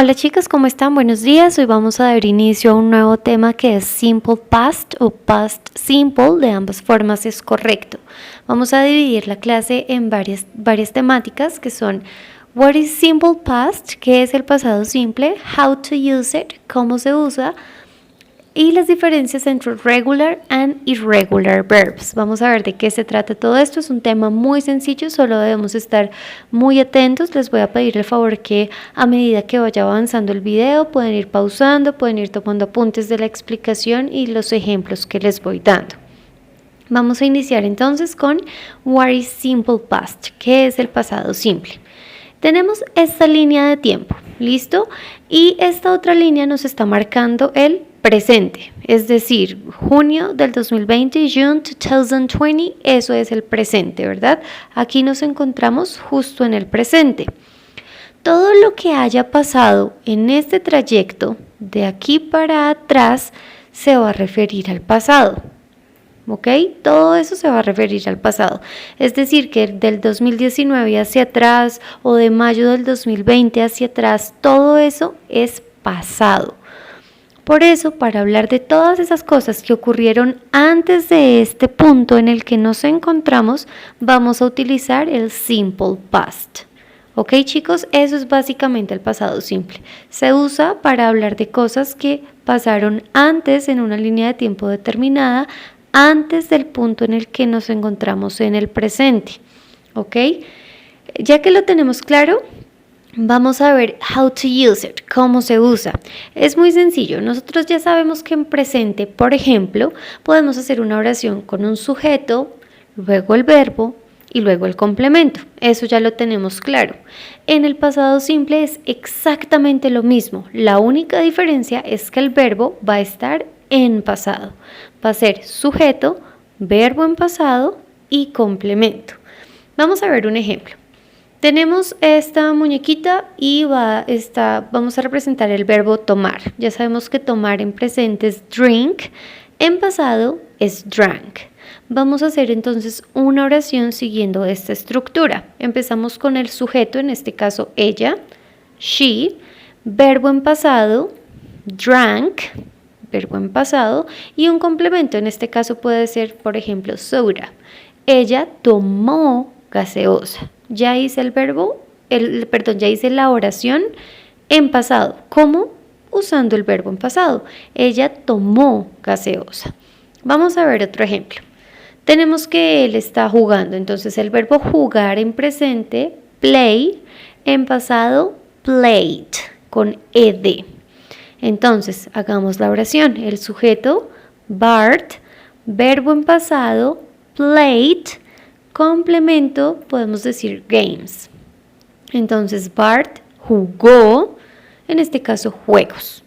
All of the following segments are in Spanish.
Hola chicos, ¿cómo están? Buenos días. Hoy vamos a dar inicio a un nuevo tema que es Simple Past o Past Simple. De ambas formas es correcto. Vamos a dividir la clase en varias temáticas que son What is Simple Past? ¿Qué es el pasado simple? How to use it? ¿Cómo se usa? Y las diferencias entre regular and irregular verbs. Vamos a ver de qué se trata todo esto. Es un tema muy sencillo, solo debemos estar muy atentos. Les voy a pedir el favor que a medida que vaya avanzando el video pueden ir pausando, pueden ir tomando apuntes de la explicación y los ejemplos que les voy dando. Vamos a iniciar entonces con What is Simple Past? ¿Qué es el pasado simple? Tenemos esta línea de tiempo, ¿listo? Y esta otra línea nos está marcando el presente, es decir, junio del 2020, June 2020, eso es el presente, ¿verdad? Aquí nos encontramos justo en el presente. Todo lo que haya pasado en este trayecto de aquí para atrás se va a referir al pasado. ¿Ok? Todo eso se va a referir al pasado. Es decir, que del 2019 hacia atrás o de mayo del 2020 hacia atrás, todo eso es pasado. Por eso, para hablar de todas esas cosas que ocurrieron antes de este punto en el que nos encontramos, vamos a utilizar el Simple Past. ¿Ok, chicos? Eso es básicamente el pasado simple. Se usa para hablar de cosas que pasaron antes en una línea de tiempo determinada, antes del punto en el que nos encontramos en el presente, ¿ok? Ya que lo tenemos claro, vamos a ver how to use it, cómo se usa. Es muy sencillo, nosotros ya sabemos que en presente, por ejemplo, podemos hacer una oración con un sujeto, luego el verbo y luego el complemento. Eso ya lo tenemos claro. En el pasado simple es exactamente lo mismo. La única diferencia es que el verbo va a estar en pasado. Va a ser sujeto, verbo en pasado y complemento. Vamos a ver un ejemplo. Tenemos esta muñequita y vamos a representar el verbo tomar. Ya sabemos que tomar en presente es drink, en pasado es drank. Vamos a hacer entonces una oración siguiendo esta estructura. Empezamos con el sujeto, en este caso ella, she, verbo en pasado, drank, verbo en pasado, y un complemento, en este caso puede ser, por ejemplo, soda. Ella tomó gaseosa. Ya hice ya hice la oración en pasado. ¿Cómo? Usando el verbo en pasado. Ella tomó gaseosa. Vamos a ver otro ejemplo. Tenemos que él está jugando, entonces el verbo jugar en presente, play, en pasado, played, con ed. Entonces, hagamos la oración. El sujeto, Bart, verbo en pasado, played, complemento, podemos decir games. Entonces, Bart jugó, en este caso, juegos.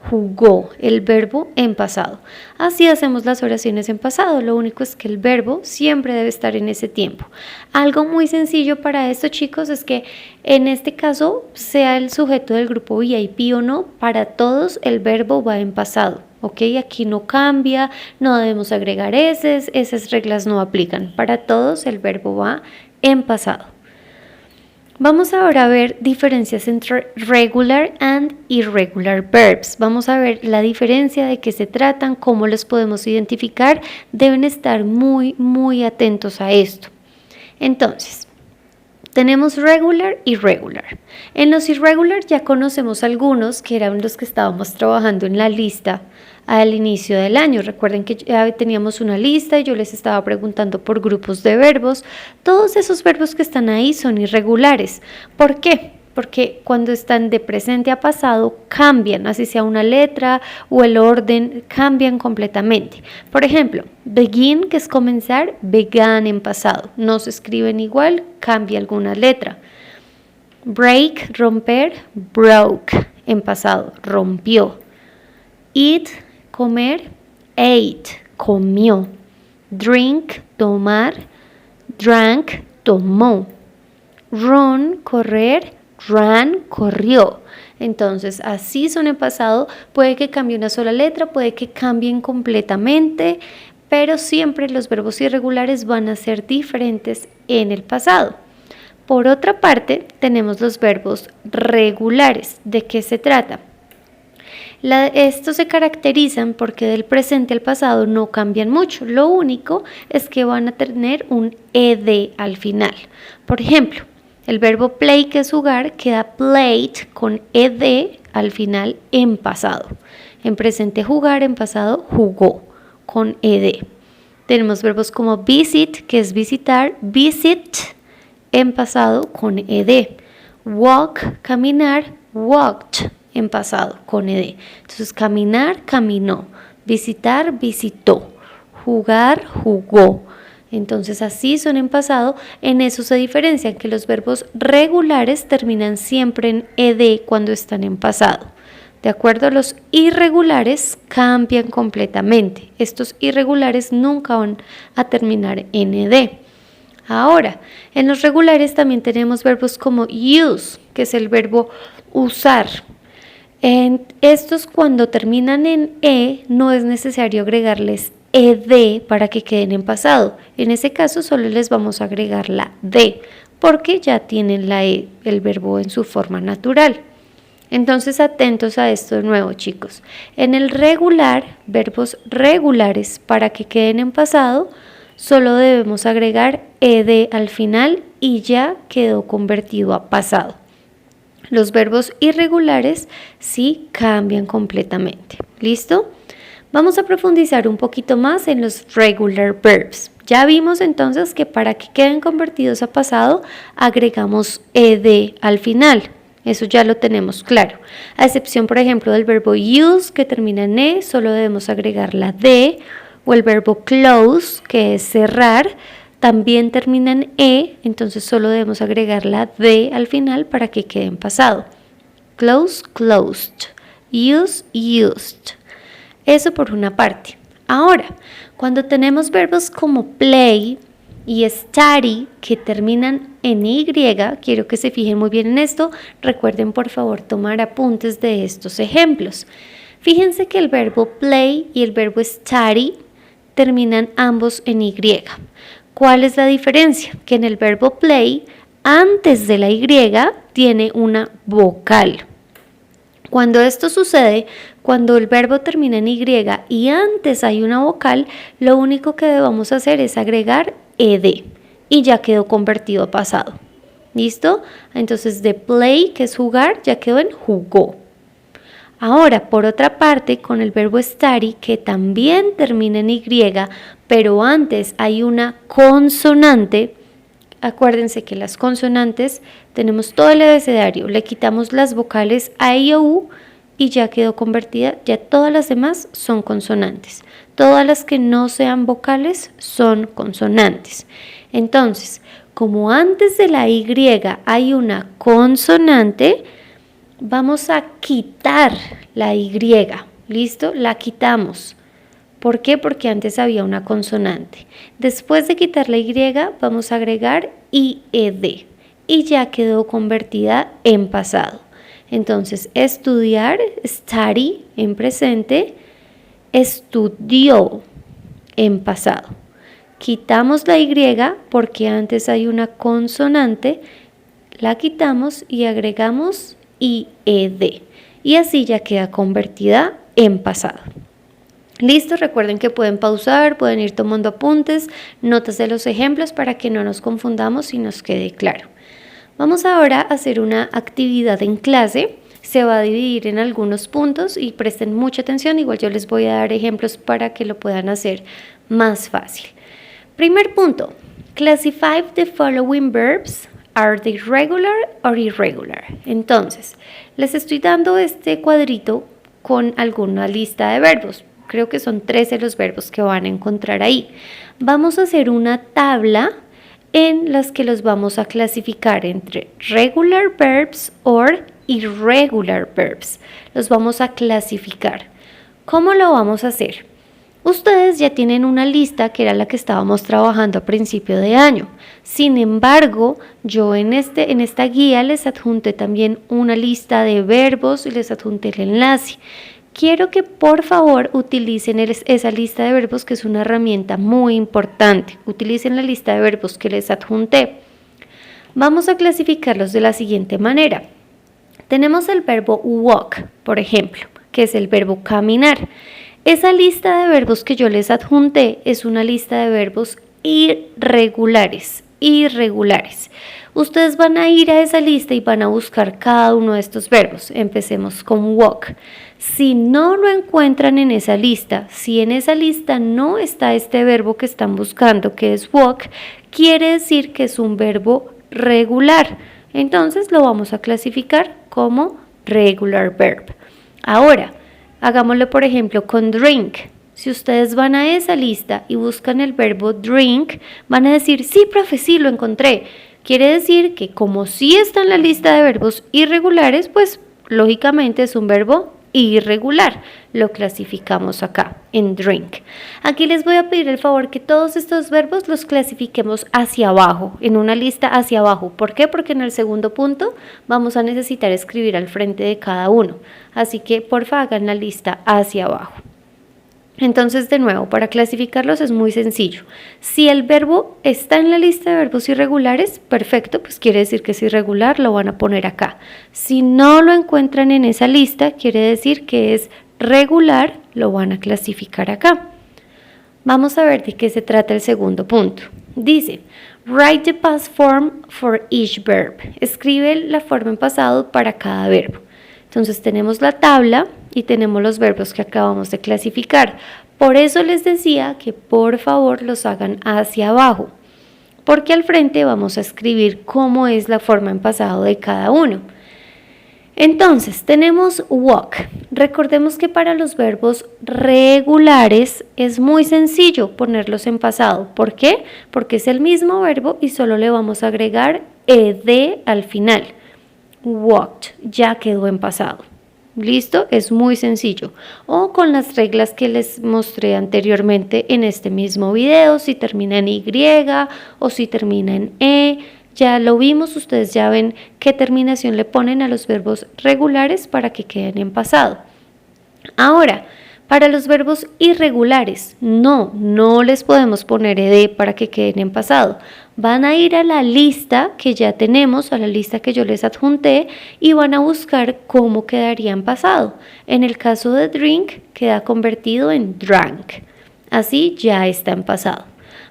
Jugó, el verbo en pasado. Así hacemos las oraciones en pasado, lo único es que el verbo siempre debe estar en ese tiempo. Algo muy sencillo para esto, chicos, es que en este caso, sea el sujeto del grupo VIP o no, para todos el verbo va en pasado. ¿Ok? Aquí no cambia, no debemos agregar esas reglas no aplican. Para todos el verbo va en pasado. Vamos ahora a ver diferencias entre regular and irregular verbs. Vamos a ver la diferencia, de qué se tratan, cómo los podemos identificar. Deben estar muy atentos a esto. Entonces, tenemos regular y irregular. En los irregular ya conocemos algunos que eran los que estábamos trabajando en la lista al inicio del año. Recuerden que ya teníamos una lista y yo les estaba preguntando por grupos de verbos. Todos esos verbos que están ahí son irregulares. ¿Por qué? Porque cuando están de presente a pasado cambian, así sea una letra o el orden, cambian completamente. Por ejemplo, begin, que es comenzar, began en pasado. No se escriben igual, cambia alguna letra. Break, romper, broke en pasado, rompió. Eat, comer, ate, comió. Drink, tomar, drank, tomó. Run, correr, ran, corrió. Entonces, así son en pasado. Puede que cambie una sola letra, puede que cambien completamente, pero siempre los verbos irregulares van a ser diferentes en el pasado. Por otra parte, tenemos los verbos regulares. ¿De qué se trata? Estos se caracterizan porque del presente al pasado no cambian mucho. Lo único es que van a tener un ed al final. Por ejemplo, el verbo play, que es jugar, queda played con ed al final en pasado. En presente jugar, en pasado jugó con ed. Tenemos verbos como visit, que es visitar, visit en pasado con ed. Walk, caminar, walked en pasado con ed. Entonces, caminar, caminó. Visitar, visitó. Jugar, jugó. Entonces, así son en pasado. En eso se diferencian, que los verbos regulares terminan siempre en ed cuando están en pasado. De acuerdo, los irregulares cambian completamente. Estos irregulares nunca van a terminar en ed. Ahora, en los regulares también tenemos verbos como use, que es el verbo usar. En estos, cuando terminan en e, no es necesario agregarles ed para que queden en pasado. En ese caso solo les vamos a agregar la d, porque ya tienen la e, el verbo en su forma natural. Entonces, atentos a esto de nuevo, chicos. En el regular, verbos regulares, para que queden en pasado, solo debemos agregar ed al final y ya quedó convertido a pasado. Los verbos irregulares sí cambian completamente. ¿Listo? Vamos a profundizar un poquito más en los regular verbs. Ya vimos entonces que para que queden convertidos a pasado, agregamos ed al final. Eso ya lo tenemos claro. A excepción, por ejemplo, del verbo use, que termina en e, solo debemos agregar la d, o el verbo close, que es cerrar, también termina en e, entonces solo debemos agregar la d al final para que quede en pasado. Close, closed. Use, used. Eso por una parte. Ahora, cuando tenemos verbos como play y study, que terminan en y, quiero que se fijen muy bien en esto. Recuerden, por favor, tomar apuntes de estos ejemplos. Fíjense que el verbo play y el verbo study terminan ambos en y. ¿Cuál es la diferencia? Que en el verbo play, antes de la y, tiene una vocal. Cuando esto sucede, cuando el verbo termina en y y antes hay una vocal, lo único que debemos hacer es agregar ed y ya quedó convertido a pasado. ¿Listo? Entonces, de play, que es jugar, ya quedó en jugó. Ahora, por otra parte, con el verbo study, que también termina en y, pero antes hay una consonante. Acuérdense que las consonantes, tenemos todo el abecedario, le quitamos las vocales a, i, o, u y ya quedó convertida, ya todas las demás son consonantes. Todas las que no sean vocales son consonantes. Entonces, como antes de la y hay una consonante, vamos a quitar la y. ¿Listo? La quitamos. ¿Por qué? Porque antes había una consonante. Después de quitar la y, vamos a agregar ied y ya quedó convertida en pasado. Entonces, estudiar, study en presente, estudió en pasado. Quitamos la y porque antes hay una consonante, la quitamos y agregamos ied. Y así ya queda convertida en pasado. Listo, recuerden que pueden pausar, pueden ir tomando apuntes, notas de los ejemplos para que no nos confundamos y nos quede claro. Vamos ahora a hacer una actividad en clase. Se va a dividir en algunos puntos y presten mucha atención. Igual yo les voy a dar ejemplos para que lo puedan hacer más fácil. Primer punto. Classify the following verbs. Are they regular or irregular? Entonces, les estoy dando este cuadrito con alguna lista de verbos. Creo que son 13 los verbos que van a encontrar ahí. Vamos a hacer una tabla en las que los vamos a clasificar entre regular verbs or irregular verbs. Los vamos a clasificar. ¿Cómo lo vamos a hacer? Ustedes ya tienen una lista que era la que estábamos trabajando a principio de año. Sin embargo, yo en esta guía les adjunté también una lista de verbos y les adjunté el enlace. Quiero que por favor utilicen esa lista de verbos, que es una herramienta muy importante. Utilicen la lista de verbos que les adjunté. Vamos a clasificarlos de la siguiente manera. Tenemos el verbo walk, por ejemplo, que es el verbo caminar. Esa lista de verbos que yo les adjunté es una lista de verbos irregulares. Ustedes van a ir a esa lista y van a buscar cada uno de estos verbos. Empecemos con walk. Si no lo encuentran en esa lista, si en esa lista no está este verbo que están buscando, que es walk, quiere decir que es un verbo regular. Entonces lo vamos a clasificar como regular verb. Ahora, hagámoslo por ejemplo con drink. Si ustedes van a esa lista y buscan el verbo drink, van a decir, sí, profe, sí, lo encontré. Quiere decir que como sí está en la lista de verbos irregulares, pues lógicamente es un verbo irregular. Lo clasificamos acá en drink. Aquí les voy a pedir el favor que todos estos verbos los clasifiquemos hacia abajo, en una lista hacia abajo. ¿Por qué? Porque en el segundo punto vamos a necesitar escribir al frente de cada uno. Así que porfa hagan la lista hacia abajo. Entonces, de nuevo, para clasificarlos es muy sencillo. Si el verbo está en la lista de verbos irregulares, perfecto, pues quiere decir que es irregular, lo van a poner acá. Si no lo encuentran en esa lista, quiere decir que es regular, lo van a clasificar acá. Vamos a ver de qué se trata el segundo punto. Dice, write the past form for each verb. Escribe la forma en pasado para cada verbo. Entonces tenemos la tabla y tenemos los verbos que acabamos de clasificar. Por eso les decía que por favor los hagan hacia abajo, porque al frente vamos a escribir cómo es la forma en pasado de cada uno. Entonces tenemos walk. Recordemos que para los verbos regulares es muy sencillo ponerlos en pasado. ¿Por qué? Porque es el mismo verbo y solo le vamos a agregar ed al final. Walked, ya quedó en pasado. ¿Listo? Es muy sencillo. O con las reglas que les mostré anteriormente en este mismo video, si termina en Y o si termina en E. Ya lo vimos, ustedes ya ven qué terminación le ponen a los verbos regulares para que queden en pasado. Ahora, para los verbos irregulares, no les podemos poner ed para que queden en pasado. Van a ir a la lista que ya tenemos, a la lista que yo les adjunté, y van a buscar cómo quedaría en pasado. En el caso de drink, queda convertido en drank. Así ya está en pasado.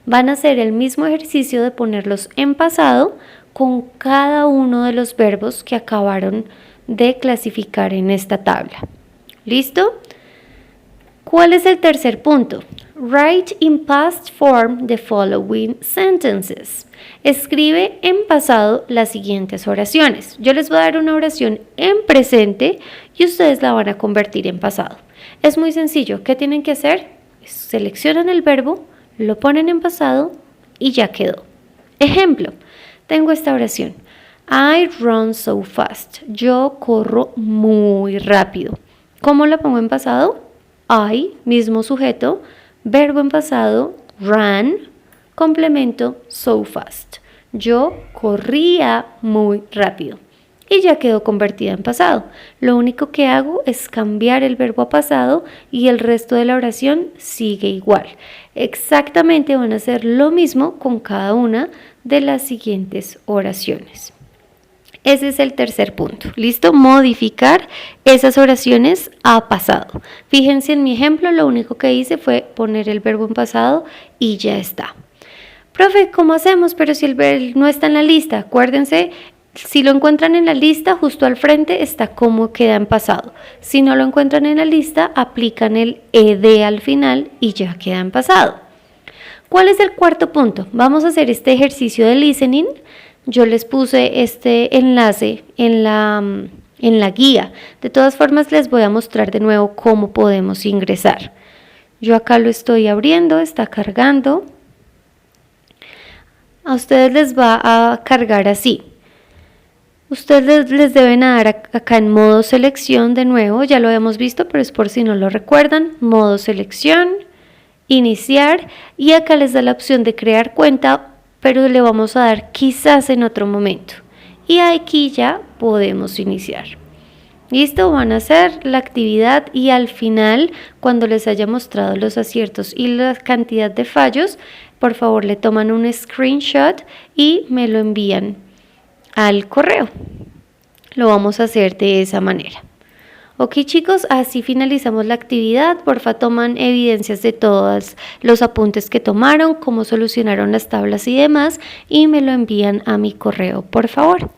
Van a hacer el mismo ejercicio de ponerlos en pasado con cada uno de los verbos que acabaron de clasificar en esta tabla. ¿Listo? ¿Cuál es el tercer punto? Write in past form the following sentences. Escribe en pasado las siguientes oraciones. Yo les voy a dar una oración en presente y ustedes la van a convertir en pasado. Es muy sencillo. ¿Qué tienen que hacer? Seleccionan el verbo, lo ponen en pasado y ya quedó. Ejemplo, tengo esta oración. I run so fast. Yo corro muy rápido. ¿Cómo la pongo en pasado? I, mismo sujeto, verbo en pasado, ran, complemento, so fast. Yo corría muy rápido. Y ya quedó convertida en pasado. Lo único que hago es cambiar el verbo a pasado y el resto de la oración sigue igual. Exactamente van a hacer lo mismo con cada una de las siguientes oraciones. Ese es el tercer punto. ¿Listo? Modificar esas oraciones a pasado. Fíjense en mi ejemplo, lo único que hice fue poner el verbo en pasado y ya está. Profe, ¿cómo hacemos? Pero si el verbo no está en la lista, acuérdense, si lo encuentran en la lista, justo al frente está cómo queda en pasado. Si no lo encuentran en la lista, aplican el ed al final y ya queda en pasado. ¿Cuál es el cuarto punto? Vamos a hacer este ejercicio de listening. Yo les puse este enlace en la guía. De todas formas, les voy a mostrar de nuevo cómo podemos ingresar. Yo acá lo estoy abriendo, está cargando. A ustedes les va a cargar así. Ustedes les deben dar acá en modo selección de nuevo. Ya lo habíamos visto, pero es por si no lo recuerdan. Modo selección, iniciar, y acá les da la opción de crear cuenta, pero le vamos a dar quizás en otro momento. Y aquí ya podemos iniciar. Listo, van a hacer la actividad y al final, cuando les haya mostrado los aciertos y la cantidad de fallos, por favor le toman un screenshot y me lo envían al correo. Lo vamos a hacer de esa manera. Ok chicos, así finalizamos la actividad. Porfa toman evidencias de todos los apuntes que tomaron, cómo solucionaron las tablas y demás y me lo envían a mi correo, por favor.